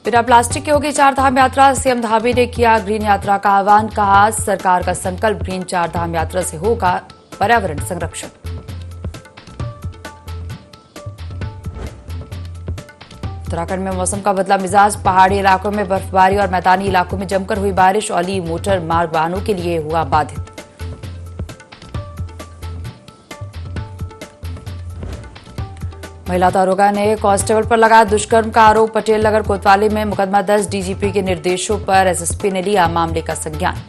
बिना प्लास्टिक के होगी चार धाम यात्रा। सीएम धामी ने किया ग्रीन यात्रा का आह्वान। कहा सरकार का संकल्प ग्रीन चार धाम यात्रा से होगा पर्यावरण संरक्षण। उत्तराखंड में मौसम का बदला मिजाज। पहाड़ी इलाकों में बर्फबारी और मैदानी इलाकों में जमकर हुई बारिश। औली मोटर मार्ग वाहनों के लिए हुआ बाधित। महिला दारोगा ने कांस्टेबल पर लगाया दुष्कर्म का आरोप। पटेल नगर कोतवाली में मुकदमा दर्ज। डीजीपी के निर्देशों पर एसएसपी ने लिया मामले का संज्ञान।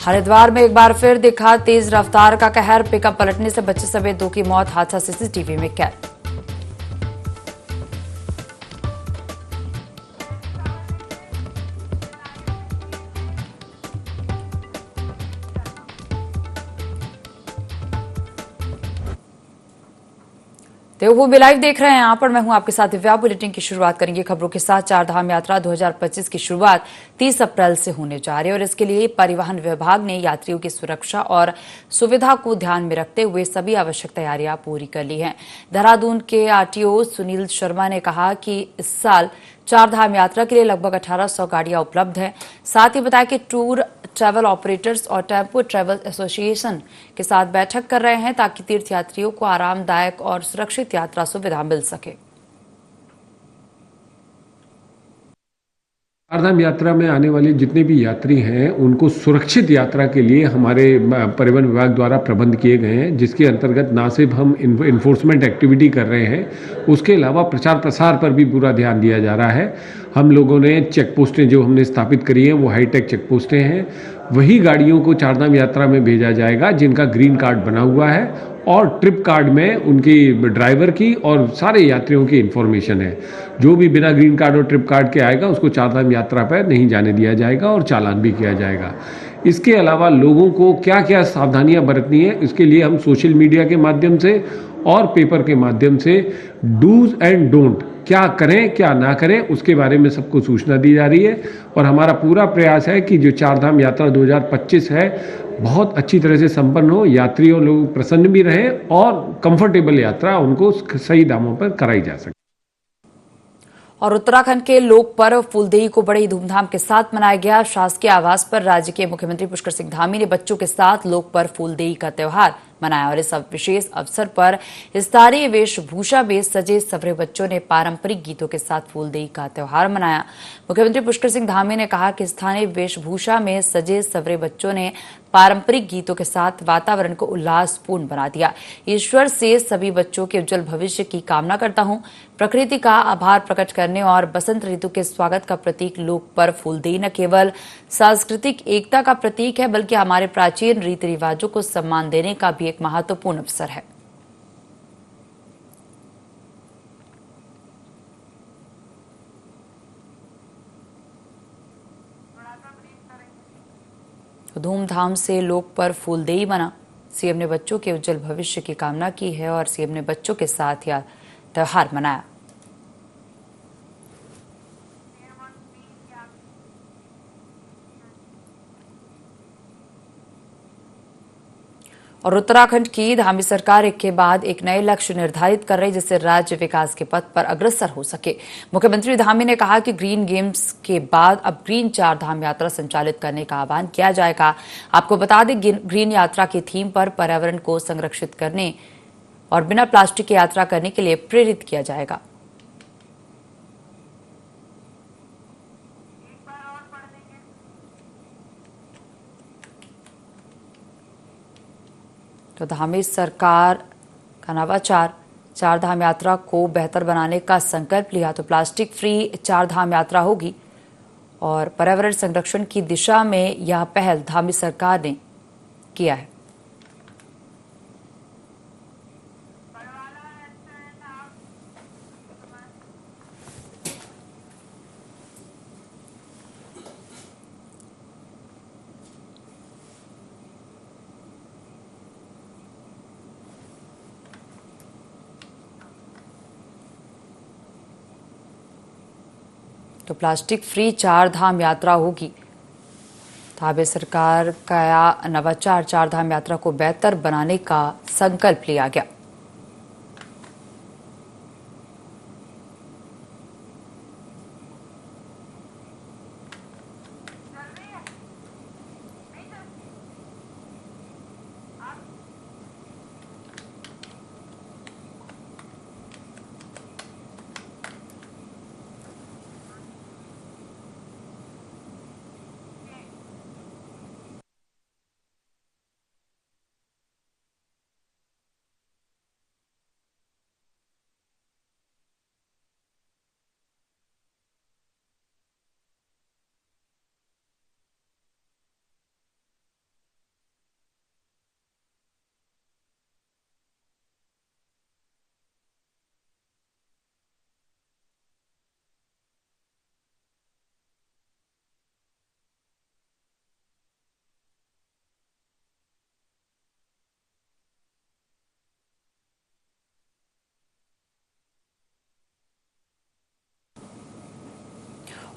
हरिद्वार में एक बार फिर दिखा तेज रफ्तार का कहर। पिकअप पलटने से बच्चे समेत 2 की मौत। हादसा सीसीटीवी में कैद। देवभूमि लाइव देख रहे हैं यहाँ पर मैं हूं आपके साथ दिव्या। बुलेटिन की शुरुआत करेंगे खबरों के साथ। चारधाम यात्रा 2025 की शुरुआत 30 अप्रैल से होने जा रही है और इसके लिए परिवहन विभाग ने यात्रियों की सुरक्षा और सुविधा को ध्यान में रखते हुए सभी आवश्यक तैयारियां पूरी कर ली हैं। देहरादून के आरटीओ सुनील शर्मा ने कहा कि इस साल चारधाम यात्रा के लिए लगभग 1800 गाड़ियां उपलब्ध हैं। साथ ही बताया कि टूर ट्रैवल ऑपरेटर्स और टेम्पो ट्रैवल एसोसिएशन के साथ बैठक कर रहे हैं ताकि तीर्थयात्रियों को आरामदायक और सुरक्षित यात्रा सुविधा मिल सके। चारधाम यात्रा में आने वाले जितने भी यात्री हैं उनको सुरक्षित यात्रा के लिए हमारे परिवहन विभाग द्वारा प्रबंध किए गए हैं, जिसके अंतर्गत ना सिर्फ हम इन्फोर्समेंट एक्टिविटी कर रहे हैं, उसके अलावा प्रचार प्रसार पर भी पूरा ध्यान दिया जा रहा है। हम लोगों ने चेक पोस्टें जो हमने स्थापित करी हैं वो हाईटेक चेक पोस्टें हैं। वही गाड़ियों को चारधाम यात्रा में भेजा जाएगा जिनका ग्रीन कार्ड बना हुआ है और ट्रिप कार्ड में उनकी ड्राइवर की और सारे यात्रियों की इन्फॉर्मेशन है। जो भी बिना ग्रीन कार्ड और ट्रिप कार्ड के आएगा उसको चारधाम यात्रा पर नहीं जाने दिया जाएगा और चालान भी किया जाएगा। इसके अलावा लोगों को क्या क्या सावधानियां बरतनी है, इसके लिए हम सोशल मीडिया के माध्यम से और पेपर के माध्यम से डूज एंड डोंट, क्या करें क्या ना करें, उसके बारे में सबको सूचना दी जा रही है। और हमारा पूरा प्रयास है कि जो चारधाम यात्रा 2025 है बहुत अच्छी तरह से संपन्न हो, यात्रियों लोग प्रसन्न भी रहें और कंफर्टेबल यात्रा उनको सही दामों पर कराई जा सके। और उत्तराखंड के लोक पर्व फूलदेई को बड़ी धूमधाम के साथ मनाया गया। शासकीय आवास पर राज्य के मुख्यमंत्री पुष्कर सिंह धामी ने बच्चों के साथ लोक पर्व फूलदेई का त्यौहार मनाया और इस विशेष अवसर पर स्थानीय वेशभूषा में सजे सवरे बच्चों ने पारंपरिक गीतों के साथ फूलदेई का त्यौहार मनाया। मुख्यमंत्री पुष्कर सिंह धामी ने कहा कि स्थानीय वेशभूषा में सजे सवरे बच्चों ने पारंपरिक गीतों के साथ वातावरण को उल्लासपूर्ण बना दिया। ईश्वर से सभी बच्चों के उज्जवल भविष्य की कामना करता हूं। प्रकृति का आभार प्रकट करने और बसंत ऋतु के स्वागत का प्रतीक लोक पर्व फूलदेई न केवल सांस्कृतिक एकता का प्रतीक है बल्कि हमारे प्राचीन रीति रिवाजों को सम्मान देने का भी एक महत्वपूर्ण अवसर है। धूमधाम से लोक पर्व फूलदेई मना। सीएम ने बच्चों के उज्जवल भविष्य की कामना की है और सीएम ने बच्चों के साथ यह त्यौहार मनाया। और उत्तराखंड की धामी सरकार एक के बाद एक नए लक्ष्य निर्धारित कर रही जिससे राज्य विकास के पथ पर अग्रसर हो सके। मुख्यमंत्री धामी ने कहा कि ग्रीन गेम्स के बाद अब ग्रीन चार धाम यात्रा संचालित करने का आह्वान किया जाएगा। आपको बता दें ग्रीन यात्रा की थीम पर पर्यावरण को संरक्षित करने और बिना प्लास्टिक की यात्रा करने के लिए प्रेरित किया जाएगा। तो धामी सरकार का नवाचार चारधाम यात्रा को बेहतर बनाने का संकल्प लिया तो प्लास्टिक फ्री चारधाम यात्रा होगी और पर्यावरण संरक्षण की दिशा में यह पहल धामी सरकार ने किया है। तो प्लास्टिक फ्री चार धाम यात्रा होगी। धामी सरकार का नवाचार चार धाम यात्रा को बेहतर बनाने का संकल्प लिया गया।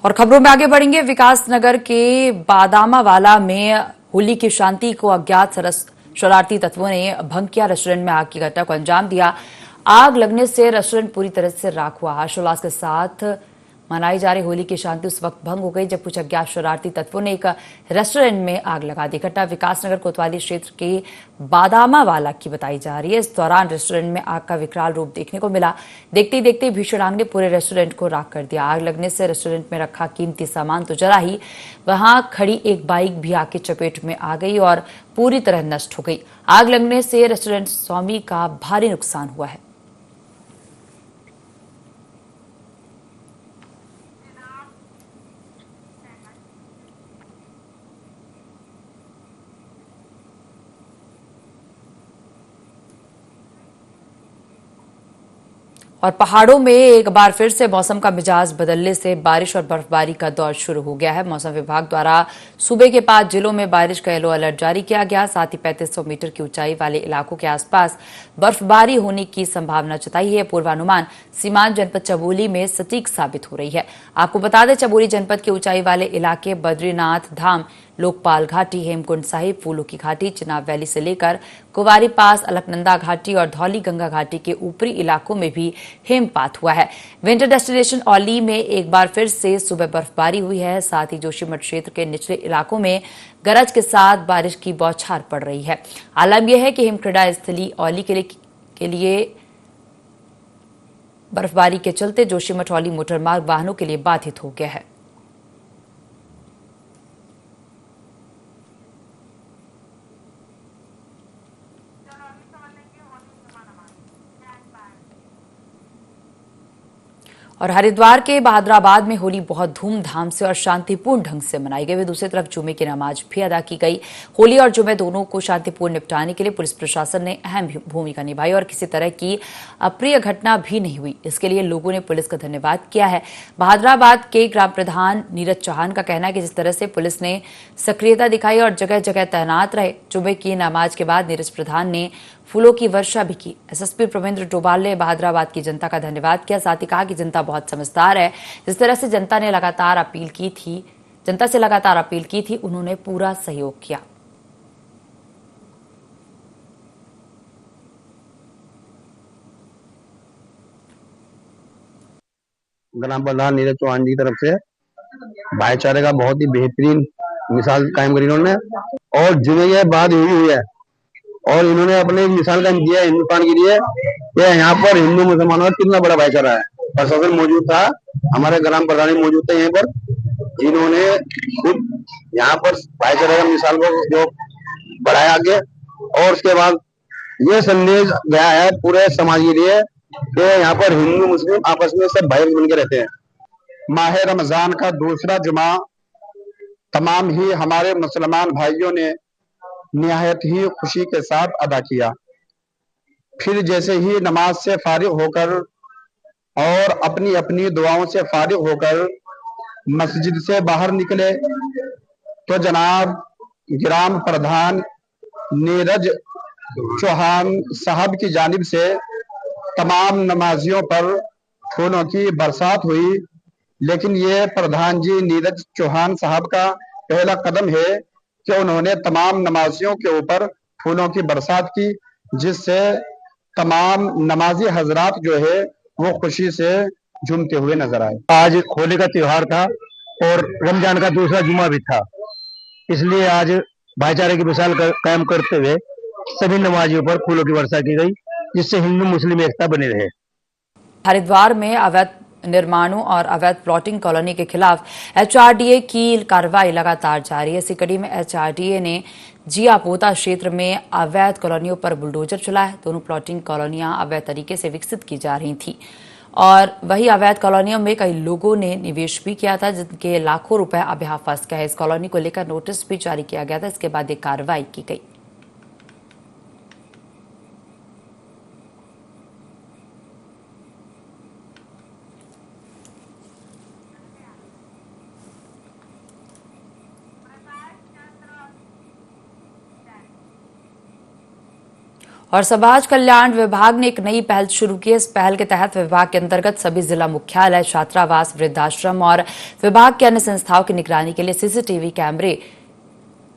और खबरों में आगे बढ़ेंगे। विकास नगर के बादामावाला में होली की शांति को अज्ञात शरारती तत्वों ने भंग किया। रेस्टोरेंट में आग की घटना को अंजाम दिया। आग लगने से रेस्टोरेंट पूरी तरह से राख हुआ। हर्षोल्लास के साथ मनाई जा रही होली की शांति उस वक्त भंग हो गई जब कुछ अज्ञात शरारती तत्वों ने एक रेस्टोरेंट में आग लगा दी। घटना विकासनगर कोतवाली क्षेत्र के बादामावाला की बताई जा रही है। इस दौरान रेस्टोरेंट में आग का विकराल रूप देखने को मिला। देखते ही देखते भीषण आग ने पूरे रेस्टोरेंट को राख कर दिया। आग लगने से रेस्टोरेंट में रखा कीमती सामान तो जला ही, वहां खड़ी एक बाइक भी आग की चपेट में आ गई और पूरी तरह नष्ट हो गई। आग लगने से रेस्टोरेंट स्वामी का भारी नुकसान हुआ है। और पहाड़ों में एक बार फिर से मौसम का मिजाज बदलने से बारिश और बर्फबारी का दौर शुरू हो गया है। मौसम विभाग द्वारा सूबे के 5 जिलों में बारिश का येलो अलर्ट जारी किया गया। साथ ही 3500 मीटर की ऊंचाई वाले इलाकों के आसपास बर्फबारी होने की संभावना जताई है। पूर्वानुमान सीमांत जनपद चमोली में सटीक साबित हो रही है। आपको बता दें, चमोली जनपद के ऊंचाई वाले इलाके बद्रीनाथ धाम, लोकपाल घाटी, हेमकुंड साहिब, फूलों की घाटी, चिनाब वैली से लेकर कुंवारी पास, अलकनंदा घाटी और धौली गंगा घाटी के ऊपरी इलाकों में भी हिमपात हुआ है। विंटर डेस्टिनेशन औली में एक बार फिर से सुबह बर्फबारी हुई है। साथ ही जोशीमठ क्षेत्र के निचले इलाकों में गरज के साथ बारिश की बौछार पड़ रही है। आलम यह है कि हिमक्रीड़ा स्थली औली के लिए बर्फबारी के चलते जोशीमठ औली मोटरमार्ग वाहनों के लिए बाधित हो गया है। और हरिद्वार के बहादुराबाद में होली बहुत धूमधाम से और शांतिपूर्ण ढंग से मनाई गई। दूसरी तरफ जुमे की नमाज भी अदा की गई। होली और जुमे दोनों को शांतिपूर्ण निपटाने के लिए पुलिस प्रशासन ने अहम भूमिका निभाई और किसी तरह की अप्रिय घटना भी नहीं हुई। इसके लिए लोगों ने पुलिस का धन्यवाद किया है। बहादुराबाद के ग्राम प्रधान नीरज चौहान का कहना है कि जिस तरह से पुलिस ने सक्रियता दिखाई और जगह जगह तैनात रहे। जुमे की नमाज के बाद नीरज प्रधान ने फूलों की वर्षा भी की। एसएसपी प्रवींद्र डोभाल ने बहादुराबाद की जनता का धन्यवाद किया। साथ ही कहा कि जनता बहुत समझदार है। जिस तरह से जनता से लगातार अपील की थी, उन्होंने पूरा सहयोग किया। ग्राम प्रधान नीरज चौहान जी की तरफ से भाईचारे का बहुत ही बेहतरीन मिसाल कायम करी इन्होंने, और जुमे ये बात हुई है और इन्होंने अपने मिसाल कायम किया हिंदुस्तान के लिए कि यहाँ पर हिंदू मुसलमानों का कितना बड़ा भाईचारा है। प्रशासन मौजूद था, हमारे ग्राम प्रधान मौजूद थे यहाँ पर, जिन्होंने खुद यहाँ पर भाईचारे का मिसाल को जो बढ़ाया आगे। और उसके बाद ये संदेश गया है पूरे समाज के लिए कि यहाँ पर हिंदू मुस्लिम आपस में सब भाई बन के रहते हैं। माह रमजान का दूसरा जुमा तमाम ही हमारे मुसलमान भाइयों ने निहायत ही खुशी के साथ अदा किया। फिर जैसे ही नमाज से फारिग होकर और अपनी अपनी दुआओं से फारिग होकर मस्जिद से बाहर निकले तो जनाब ग्राम प्रधान नीरज चौहान साहब की जानिब से तमाम नमाजियों पर फूलों की बरसात हुई। लेकिन ये प्रधान जी नीरज चौहान साहब का पहला कदम है कि उन्होंने तमाम नमाजियों के ऊपर फूलों की बरसात की, जिससे तमाम नमाजी हजरात जो है वो खुशी से झूमते हुए नजर आए। आज होली का त्योहार था और रमजान का दूसरा जुमा भी था, इसलिए आज भाईचारे की मिसाल कायम करते हुए सभी नमाजियों पर फूलों की वर्षा की गई, जिससे हिंदू मुस्लिम एकता बनी रहे। हरिद्वार में अवैध निर्माणों और अवैध प्लॉटिंग कॉलोनी के खिलाफ एचआरडीए की कार्रवाई लगातार जारी है। इसी कड़ी में एचआरडीए ने जियापोता क्षेत्र में अवैध कॉलोनियों पर बुलडोजर चलाया। दोनों प्लॉटिंग कॉलोनियां अवैध तरीके से विकसित की जा रही थी और वही अवैध कॉलोनियों में कई लोगों ने निवेश भी किया था, जिनके लाखों रुपए अब यहां फंस गए। इस कॉलोनी को लेकर नोटिस भी जारी किया गया था। इसके बाद ये कार्रवाई की गई। और समाज कल्याण विभाग ने एक नई पहल शुरू की है। इस पहल के तहत विभाग के अंतर्गत सभी जिला मुख्यालय, छात्रावास, वृद्धाश्रम और विभाग के अन्य संस्थाओं की निगरानी के लिए सीसीटीवी कैमरे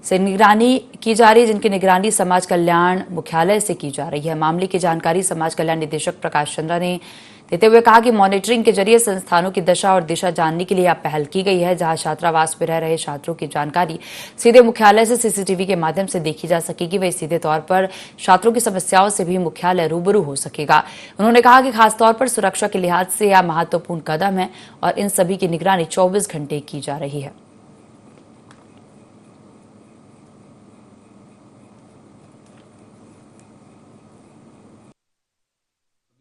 से निगरानी की जा रही है, जिनकी निगरानी समाज कल्याण मुख्यालय से की जा रही है। मामले की जानकारी समाज कल्याण निदेशक प्रकाश चंद्रा ने देते हुए कहा कि मॉनिटरिंग के जरिए संस्थानों की दशा और दिशा जानने के लिए यह पहल की गई है, जहां छात्रावास में रह रहे छात्रों की जानकारी सीधे मुख्यालय से सीसीटीवी के माध्यम से देखी जा सकेगी। वही सीधे तौर पर छात्रों की समस्याओं से भी मुख्यालय रूबरू हो सकेगा। उन्होंने कहा कि खासतौर पर सुरक्षा के लिहाज से यह महत्वपूर्ण कदम है और इन सभी की निगरानी 24 घंटे की जा रही है।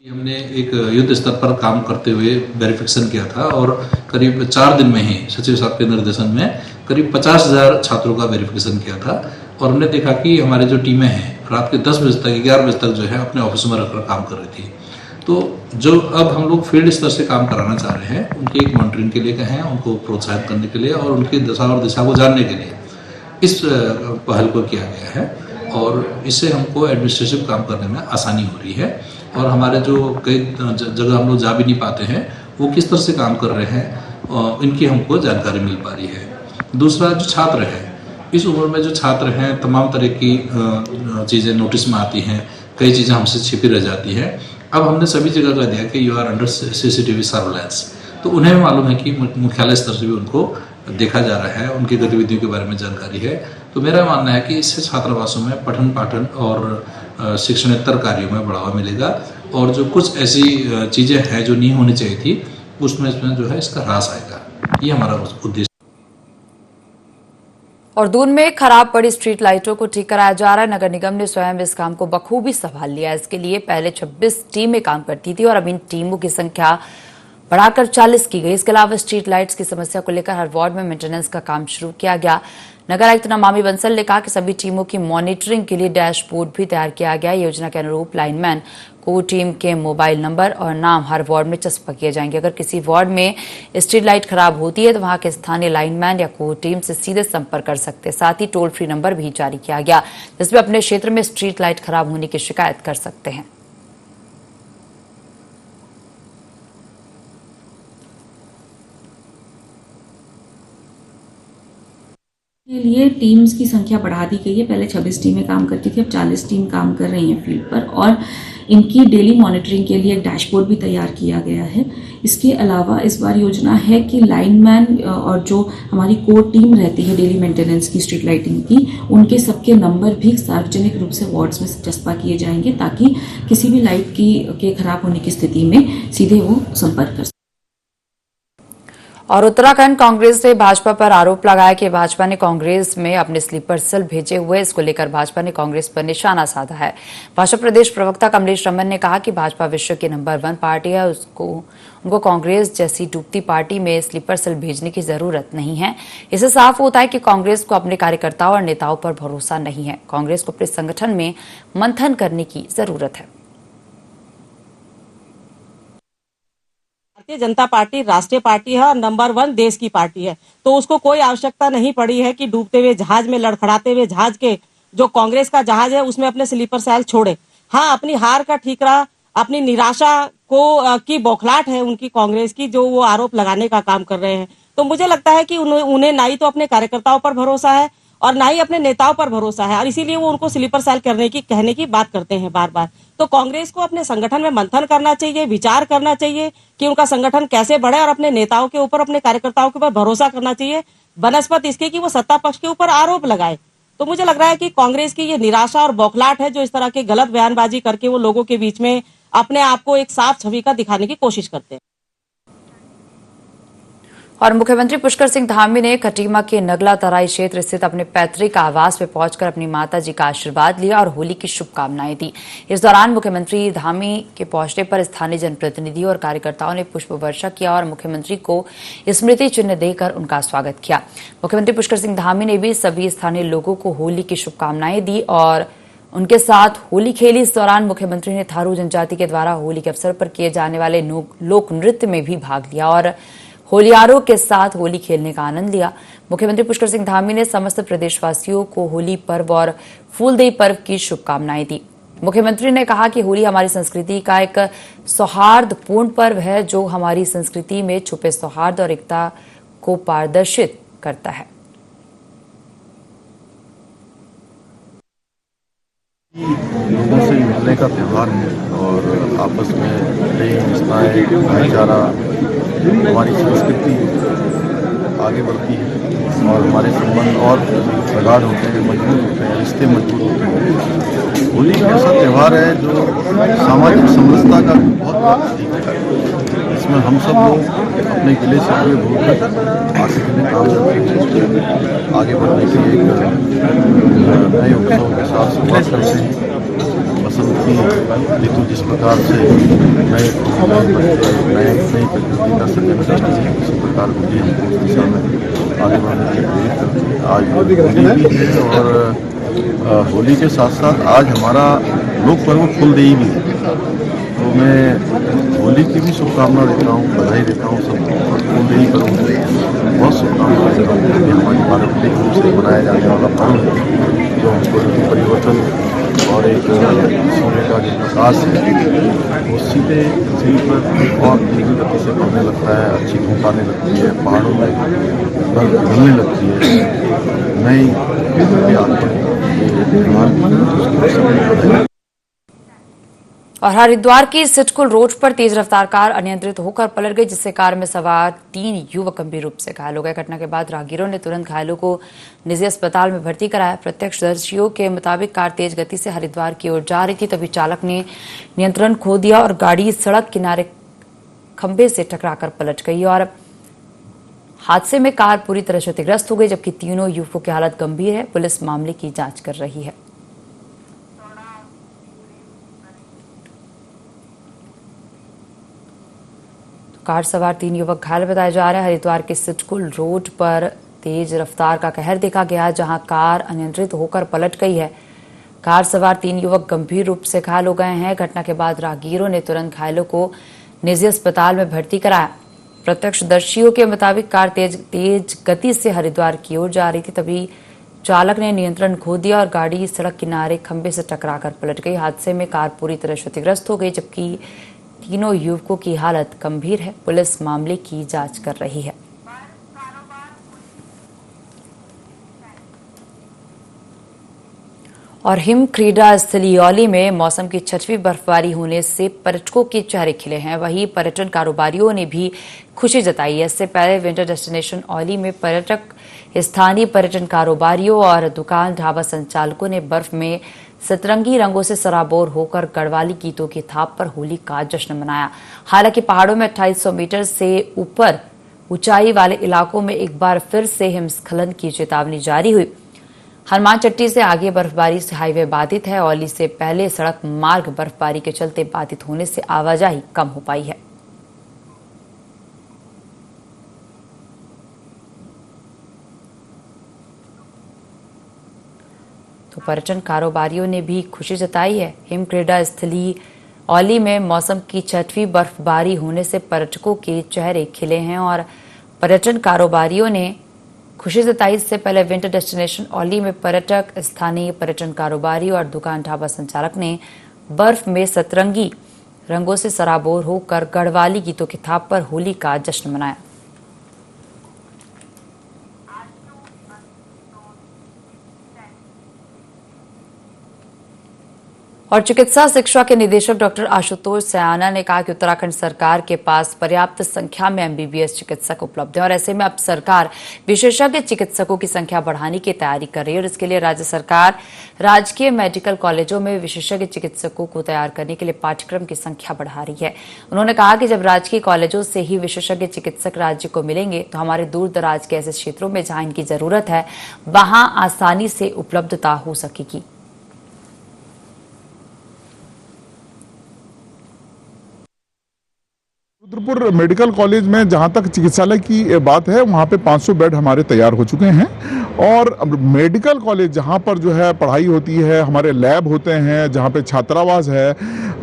हमने एक युद्ध स्तर पर काम करते हुए वेरिफिकेशन किया था और करीब 4 दिन में ही सचिव साहब के निर्देशन में करीब 50,000 छात्रों का वेरिफिकेशन किया था। और हमने देखा कि हमारे जो टीमें हैं रात के 10 बजे तक 11 बजे तक जो है अपने ऑफिस में रखकर काम कर रही थी। तो जो अब हम लोग फील्ड स्तर से काम कराना चाह रहे हैं, उनकी एक मॉनिटरिंग के लिए कहें, उनको प्रोत्साहित करने के लिए और उनकी दशा और दिशा को जानने के लिए इस पहल को किया गया है। और इससे हमको एडमिनिस्ट्रेटिव काम करने में आसानी हो रही है और हमारे जो कई जगह हम लोग जा भी नहीं पाते हैं, वो किस तरह से काम कर रहे हैं, इनकी हमको जानकारी मिल पा रही है। दूसरा, जो छात्र हैं, इस उम्र में जो छात्र हैं, तमाम तरह की चीज़ें नोटिस में आती हैं, कई चीज़ें हमसे छिपी रह जाती हैं। अब हमने सभी जगह कह दिया कि you are under CCTV surveillance, तो उन्हें भी मालूम है कि मुख्यालय स्तर से भी उनको देखा जा रहा है, उनकी गतिविधियों के बारे में जानकारी है। तो मेरा मानना है कि इससे छात्रावासों में पठन पाठन और शिक्षणेतर कार्यों में बढ़ावा मिलेगा और जो कुछ ऐसी चीज़ें हैं जो नहीं होनी चाहिए थी, उसमें जो है इसका ह्रास आएगा। ये हमारा उद्देश्य। और दून में खराब पड़ी स्ट्रीट लाइटों को ठीक कराया जा रहा है। नगर निगम ने स्वयं इस काम को बखूबी संभाल लिया। इसके लिए पहले 26 टीमें काम करती थी और अब इन टीमों की संख्या बढ़ाकर 40 की गई। इसके अलावा स्ट्रीट लाइट्स की समस्या को लेकर हर वार्ड में मेंटेनेंस का काम शुरू किया गया। नगर आयुक्त नमामि बंसल ने कहा कि सभी टीमों की मॉनिटरिंग के लिए डैशबोर्ड भी तैयार किया गया। योजना के अनुरूप लाइनमैन को टीम के मोबाइल नंबर और नाम हर वार्ड में चस्पा किए जाएंगे। अगर किसी वार्ड में स्ट्रीट लाइट खराब होती है तो वहां के स्थानीय लाइनमैन या को टीम से सीधे संपर्क कर सकते हैं। साथ ही टोल फ्री नंबर भी जारी किया गया, जिसमें अपने क्षेत्र में स्ट्रीट लाइट खराब होने की शिकायत कर सकते हैं। के लिए टीम्स की संख्या बढ़ा दी गई है। पहले 26 टीमें काम करती थी, अब 40 टीम काम कर रही हैं फील्ड पर और इनकी डेली मॉनिटरिंग के लिए एक डैशबोर्ड भी तैयार किया गया है। इसके अलावा इस बार योजना है कि लाइनमैन और जो हमारी कोर टीम रहती है डेली मेंटेनेंस की, स्ट्रीट लाइटिंग की, उनके सबके नंबर भी सार्वजनिक रूप से वार्ड्स में चस्पा किए जाएंगे ताकि किसी भी लाइट के खराब होने की स्थिति में सीधे वो संपर्क कर सकें। और उत्तराखंड कांग्रेस ने भाजपा पर आरोप लगाया कि भाजपा ने कांग्रेस में अपने स्लीपर सेल भेजे हुए। इसको लेकर भाजपा ने कांग्रेस पर निशाना साधा है। भाजपा प्रदेश प्रवक्ता कमलेश रमन ने कहा कि भाजपा विश्व की नंबर 1 पार्टी है, उनको कांग्रेस जैसी डूबती पार्टी में स्लीपर सेल भेजने की जरूरत नहीं है। इससे साफ होता है कि कांग्रेस को अपने कार्यकर्ताओं और नेताओं पर भरोसा नहीं है। कांग्रेस को अपने संगठन में मंथन करने की जरूरत है। भारतीय जनता पार्टी राष्ट्रीय पार्टी है और नंबर 1 देश की पार्टी है, तो उसको कोई आवश्यकता नहीं पड़ी है कि डूबते हुए जहाज में लड़खड़ाते हुए जहाज के जो कांग्रेस का जहाज है उसमें अपने स्लीपर सेल छोड़े। हाँ, अपनी हार का ठीकरा, अपनी निराशा को की बौखलाहट है उनकी कांग्रेस की, जो वो आरोप लगाने का काम कर रहे हैं। तो मुझे लगता है कि उन्हें ना ही तो अपने कार्यकर्ताओं पर भरोसा है और ना ही अपने नेताओं पर भरोसा है और इसीलिए वो उनको स्लीपर सेल कहने की बात करते हैं बार बार। तो कांग्रेस को अपने संगठन में मंथन करना चाहिए, विचार करना चाहिए कि उनका संगठन कैसे बढ़े और अपने नेताओं के ऊपर, अपने कार्यकर्ताओं के ऊपर भरोसा करना चाहिए, बनस्पत इसके कि वो सत्ता पक्ष के ऊपर आरोप लगाए। तो मुझे लग रहा है कि कांग्रेस की ये निराशा और बौखलाहट है जो इस तरह के गलत बयानबाजी करके वो लोगों के बीच में अपने आप को एक साफ छवि का दिखाने की कोशिश करते हैं। और मुख्यमंत्री पुष्कर सिंह धामी ने खटीमा के नगला तराई क्षेत्र स्थित अपने पैतृक आवास में पहुंचकर अपनी माता जी का आशीर्वाद लिया और होली की शुभकामनाएं दी। इस दौरान मुख्यमंत्री धामी के पहुंचने पर स्थानीय जनप्रतिनिधि और कार्यकर्ताओं ने पुष्प वर्षा किया और मुख्यमंत्री को स्मृति चिन्ह देकर उनका स्वागत किया। मुख्यमंत्री पुष्कर सिंह धामी ने भी सभी स्थानीय लोगों को होली की शुभकामनाएं दी और उनके साथ होली खेली। इस दौरान मुख्यमंत्री ने थारू जनजाति के द्वारा होली के अवसर पर किए जाने वाले लोक नृत्य में भी भाग लिया और होलियारों के साथ होली खेलने का आनंद लिया। मुख्यमंत्री पुष्कर सिंह धामी ने समस्त प्रदेशवासियों को होली पर्व और फूलदेई पर्व की शुभकामनाएं दी। मुख्यमंत्री ने कहा कि होली हमारी संस्कृति का एक सौहार्दपूर्ण पर्व है जो हमारी संस्कृति में छुपे सौहार्द और एकता को प्रदर्शित करता है। लोगों से मिलने का त्यौहार है और आपस में प्रेम, निष्ठाएं, भाईचारा, हमारी संस्कृति आगे बढ़ती है और हमारे संबंध और प्रगाढ़ होते हैं, मजबूत होते हैं, रिश्ते मजबूत होते हैं। होली एक ऐसा त्यौहार है जो सामाजिक समरसता का बहुत बड़ा प्रतीक है। इसमें हम सब लोग अपने गिले शिकवे भूलकर आगे के लिए काम करते हैं, आगे बढ़ने के लिए एक नए उत्सव के साथ शुरुआत करते हैं। बसंत की ऋतु जिस प्रकार से नई प्रकृति का सृजन करती है, उसी प्रकार होली हमको इस दिशा में आगे बढ़ने के लिए प्रेरित करती है। आज होली भी है और होली के साथ साथ आज हमारा लोक पर्व फूलदेई भी है। तो मैं होली की भी शुभकामना देता हूँ, बधाई देता हूँ सबको और फूलदेई पर्व बहुत शुभकामनाएं देता हूँ। ये हमारी पारंपरिक रूप से मनाया जाने वाला पर्व है जो हमको ऋतु परिवर्तन और एक सूर्य का जो प्रकाश है वो सीधे पृथ्वी पर और तेजी गति से बढ़ने लगता है, अच्छी धूप आने लगती है, पहाड़ों में बर्फ पिघलने लगती है, नई और हरिद्वार की सिटकुल रोड पर तेज रफ्तार कार अनियंत्रित होकर पलट गई, जिससे कार में सवार 3 युवक गंभीर रूप से घायल हो गए। घटना के बाद राहगीरों ने तुरंत घायलों को निजी अस्पताल में भर्ती कराया। प्रत्यक्षदर्शियों के मुताबिक कार तेज गति से हरिद्वार की ओर जा रही थी, तभी चालक ने नियंत्रण खो दिया और गाड़ी सड़क किनारे खंभे से टकराकर पलट गई और हादसे में कार पूरी तरह क्षतिग्रस्त हो गई, जबकि तीनों युवकों की हालत गंभीर है। पुलिस मामले की जांच कर रही है। कार सवार 3 युवक घायल बताए जा रहे हैं। हरिद्वार के सिटकुल रोड पर तेज रफ्तार का कहर देखा गया, जहां कार अनियंत्रित होकर पलट गई है। कार सवार 3 युवक गंभीर रूप से घायल हो गए हैं। घटना के बाद राहगीरों ने तुरंत घायलों को निजी अस्पताल में भर्ती कराया। प्रत्यक्षदर्शियों के मुताबिक कार तेज गति से हरिद्वार की ओर जा रही थी, तभी चालक ने नियंत्रण खो दिया और गाड़ी सड़क किनारे खंभे से टकराकर पलट गई। हादसे में कार पूरी तरह क्षतिग्रस्त हो गई, जबकि तीनों युवकों की हालत गंभीर है। पुलिस मामले की जांच कर रही है। और हिम क्रीड़ा स्थली औली में मौसम की 6वीं बर्फबारी होने से पर्यटकों के चेहरे खिले हैं। वहीं पर्यटन कारोबारियों ने भी खुशी जताई है। इससे पहले विंटर डेस्टिनेशन औली में पर्यटक, स्थानीय पर्यटन कारोबारियों और दुकान ढाबा संचालकों ने बर्फ में सतरंगी रंगों से सराबोर होकर गढ़वाली गीतों की थाप पर होली का जश्न मनाया। हालांकि पहाड़ों में 2800 मीटर से ऊपर ऊंचाई वाले इलाकों में एक बार फिर से हिमस्खलन की चेतावनी जारी हुई। हनुमान चट्टी से आगे बर्फबारी से हाईवे बाधित है। औली से पहले सड़क मार्ग बर्फबारी के चलते बाधित होने से आवाजाही कम हो पाई है। तो पर्यटन कारोबारियों ने भी खुशी जताई है। हिम क्रीड़ा स्थली औली में मौसम की 6वीं बर्फबारी होने से पर्यटकों के चेहरे खिले हैं और पर्यटन कारोबारियों ने खुशी जताई। इससे पहले विंटर डेस्टिनेशन औली में पर्यटक, स्थानीय पर्यटन कारोबारी और दुकान ढाबा संचालक ने बर्फ में सतरंगी रंगों से सराबोर होकर गढ़वाली गीतों की थाप पर होली का जश्न मनाया। और चिकित्सा शिक्षा के निदेशक डॉक्टर आशुतोष सयाना ने कहा कि उत्तराखंड सरकार के पास पर्याप्त संख्या में एमबीबीएस चिकित्सक उपलब्ध है और ऐसे में अब सरकार विशेषज्ञ चिकित्सकों की संख्या बढ़ाने की तैयारी कर रही है और इसके लिए राज्य सरकार राजकीय मेडिकल कॉलेजों में विशेषज्ञ चिकित्सकों को तैयार करने के लिए पाठ्यक्रम की संख्या बढ़ा रही है। उन्होंने कहा कि जब राजकीय कॉलेजों से ही विशेषज्ञ चिकित्सक राज्य को मिलेंगे तो हमारे दूर दराज के ऐसे क्षेत्रों में जहां इनकी जरूरत है वहां आसानी से उपलब्धता हो सकेगी। रुद्रपुर मेडिकल कॉलेज में जहां तक चिकित्सालय की बात है वहां पे 500 बेड हमारे तैयार हो चुके हैं और मेडिकल कॉलेज जहां पर जो है पढ़ाई होती है, हमारे लैब होते हैं, जहां पे छात्रावास है,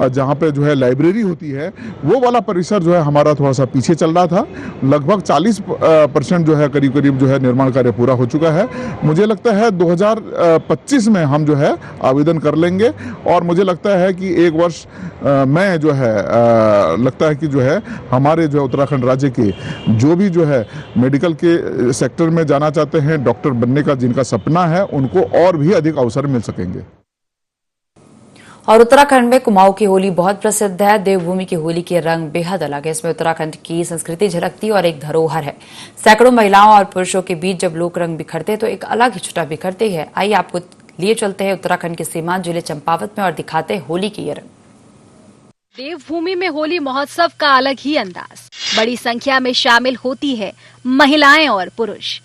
जहाँ पे जो है लाइब्रेरी होती है, वो वाला परिसर जो है हमारा थोड़ा सा पीछे चल रहा था। लगभग 40% जो है करीब करीब जो है निर्माण कार्य पूरा हो चुका है। मुझे लगता है 2025 में हम जो है आवेदन कर लेंगे और मुझे लगता है कि एक वर्ष में जो है लगता है कि जो है हमारे जो उत्तराखंड राज्य के जो भी जो है मेडिकल के सेक्टर में जाना चाहते हैं, डॉक्टर बनने का जिनका सपना है, उनको और भी अधिक अवसर मिल सकेंगे। और उत्तराखंड में कुमाऊं की होली बहुत प्रसिद्ध है। देवभूमि की होली के रंग बेहद अलग है। इसमें उत्तराखंड की संस्कृति झलकती और एक धरोहर है। सैकड़ों महिलाओं और पुरुषों के बीच जब लोग रंग बिखरते हैं तो एक अलग ही छटा बिखरती है। आइए आपको लिए चलते हैं उत्तराखंड के सीमांत जिले चंपावत में और दिखाते हैं होली की ये रंग। देवभूमि में होली महोत्सव का अलग ही अंदाज। बड़ी संख्या में शामिल होती है महिलाएं और पुरुष।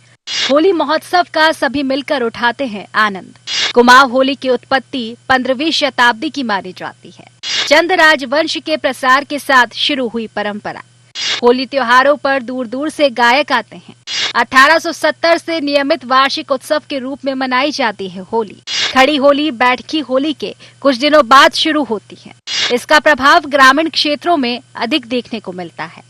होली महोत्सव का सभी मिलकर उठाते हैं आनंद। कुमाऊं होली की उत्पत्ति 15वीं शताब्दी की मानी जाती है। चंद राजवंश के प्रसार के साथ शुरू हुई परंपरा। होली त्योहारों पर दूर दूर से गायक आते हैं। 1870 से नियमित वार्षिक उत्सव के रूप में मनाई जाती है होली। खड़ी होली बैठकी होली के कुछ दिनों बाद शुरू होती है। इसका प्रभाव ग्रामीण क्षेत्रों में अधिक देखने को मिलता है।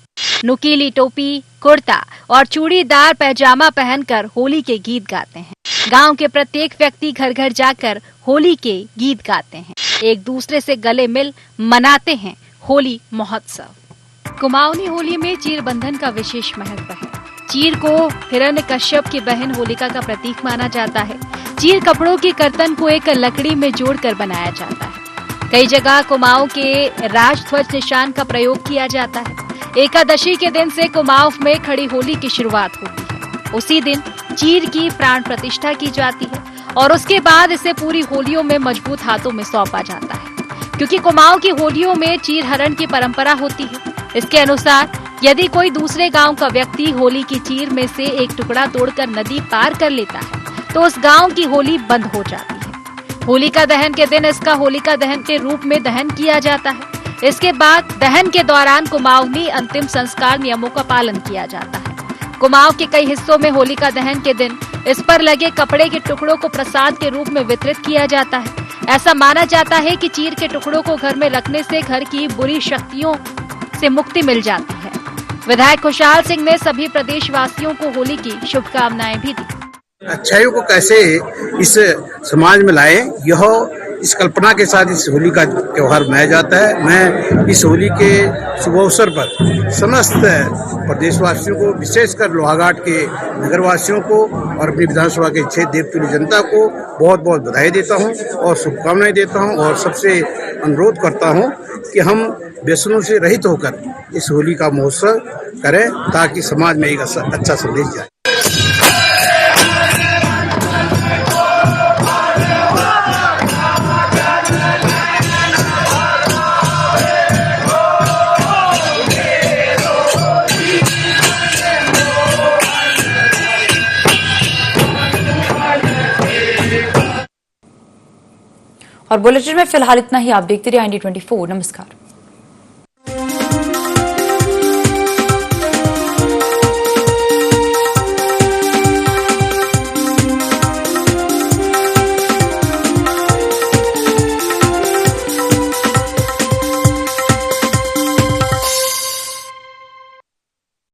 नुकीली टोपी, कुर्ता और चूड़ीदार पैजामा पहनकर होली के गीत गाते हैं। गांव के प्रत्येक व्यक्ति घर घर जाकर होली के गीत गाते हैं। एक दूसरे से गले मिल मनाते हैं होली महोत्सव। कुमाऊनी होली में चीर बंधन का विशेष महत्व है। चीर को हिरण्यकश्यप की बहन होलिका का प्रतीक माना जाता है। चीर कपड़ों के कर्तन को एक लकड़ी में जोड़कर बनाया जाता है। कई जगह कुमाऊं के राजध्वज निशान का प्रयोग किया जाता है। एकादशी के दिन से कुमाऊं में खड़ी होली की शुरुआत होती है। उसी दिन चीर की प्राण प्रतिष्ठा की जाती है और उसके बाद इसे पूरी होलियों में मजबूत हाथों में सौंपा जाता है। क्योंकि कुमाऊं की होलियों में चीर हरण की परंपरा होती है। इसके अनुसार यदि कोई दूसरे गांव का व्यक्ति होली की चीर में से एक टुकड़ा तोड़कर नदी पार कर लेता है तो उस गांव की होली बंद हो जाती है। होलिका दहन के दिन इसका होलिका दहन के रूप में दहन किया जाता है। इसके बाद दहन के दौरान कुमाऊनी अंतिम संस्कार नियमों का पालन किया जाता है। कुमाऊं के कई हिस्सों में होलिका दहन के दिन इस पर लगे कपड़े के टुकड़ों को प्रसाद के रूप में वितरित किया जाता है। ऐसा माना जाता है कि चीर के टुकड़ों को घर में रखने से घर की बुरी शक्तियों से मुक्ति मिल जाती है। विधायक खुशहाल सिंह ने सभी प्रदेशवासियों को होली की शुभकामनाएं भी दी। अच्छाइयों को कैसे इस समाज में लाए, यह इस कल्पना के साथ इस होली का त्योहार मनाया जाता है। मैं इस होली के शुभ अवसर पर समस्त प्रदेशवासियों को, विशेषकर लोहाघाट के नगरवासियों को और अपनी विधानसभा के क्षेत्र देवतुल्य जनता को बहुत बहुत बधाई देता हूं और शुभकामनाएं देता हूं और सबसे अनुरोध करता हूं कि हम व्यसनों से रहित होकर इस होली का महोत्सव करें ताकि समाज में एक अच्छा संदेश जाए। और बुलेटिन में फिलहाल इतना ही। आप देखते रहिए IND24। नमस्कार।